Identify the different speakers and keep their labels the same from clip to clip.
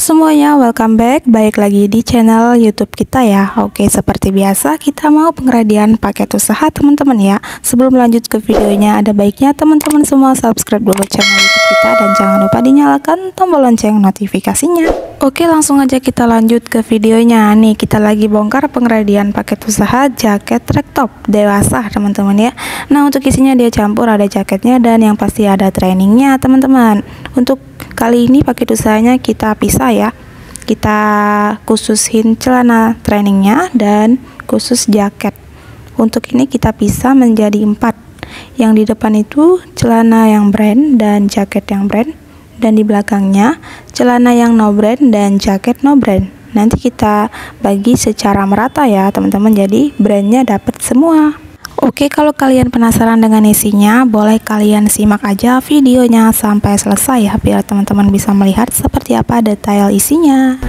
Speaker 1: semuanya, welcome back. Balik lagi di channel YouTube kita ya. Oke, seperti biasa kita mau pengradian paket usaha teman-teman ya. Sebelum lanjut ke videonya, ada baiknya teman-teman semua subscribe dulu channel YouTube kita dan jangan lupa dinyalakan tombol lonceng notifikasinya. Oke, langsung aja kita lanjut ke videonya. Nih, kita lagi bongkar pengradian paket usaha jaket track top dewasa teman-teman ya. Nah, untuk isinya dia campur, ada jaketnya dan yang pasti ada trainingnya teman-teman. Untuk kali ini paket usahanya kita pisah ya. Kita khususin celana trainingnya dan khusus jaket. Untuk ini kita pisah menjadi 4. Yang di depan itu celana yang brand dan jaket yang brand, dan di belakangnya celana yang no brand dan jaket no brand. Nanti kita bagi secara merata ya teman-teman, jadi brandnya dapat semua. Oke, kalau kalian penasaran dengan isinya, boleh kalian simak aja videonya sampai selesai ya, biar teman-teman bisa melihat seperti apa detail isinya.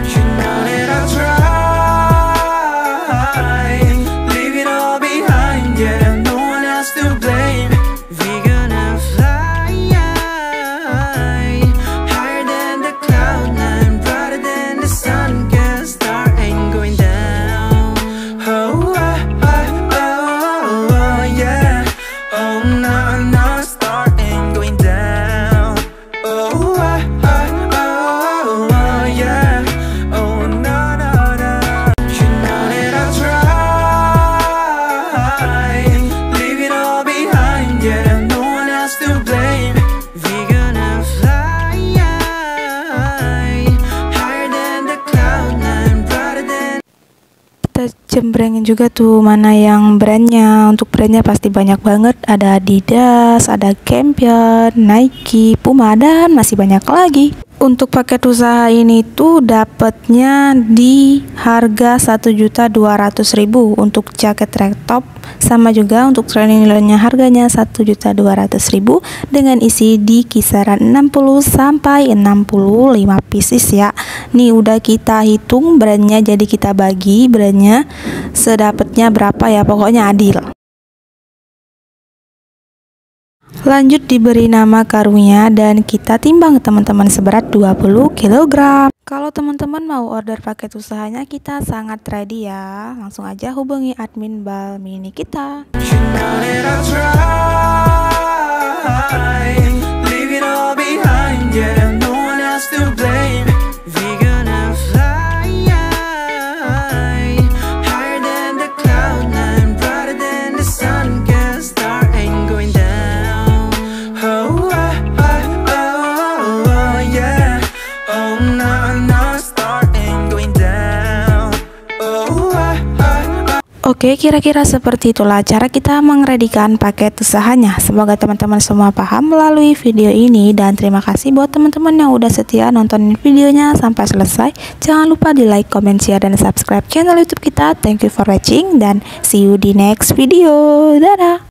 Speaker 1: Jembrengin juga tuh mana yang brandnya. Untuk brandnya pasti banyak banget, ada Adidas, ada Champion, Nike, Puma, dan masih banyak lagi. Untuk paket usaha ini tuh dapatnya di harga 1.200.000 untuk jaket track top, sama juga untuk trainingnya harganya 1.200.000 dengan isi di kisaran 60 sampai 65 pieces ya. Nih udah kita hitung brandnya, jadi kita bagi brandnya sedapatnya berapa ya, pokoknya adil. Lanjut diberi nama karungnya dan kita timbang teman-teman seberat 20 kg. Kalau teman-teman mau order paket usahanya, kita sangat ready ya. Langsung aja hubungi admin Bal Mini kita. Oke, kira-kira seperti itulah cara kita mengredikan paket usahanya. Semoga teman-teman semua paham melalui video ini, dan terima kasih buat teman-teman yang udah setia nontonin videonya sampai selesai. Jangan lupa di like, comment, share, dan subscribe channel YouTube kita. Thank you for watching dan see you di next video. Dadah.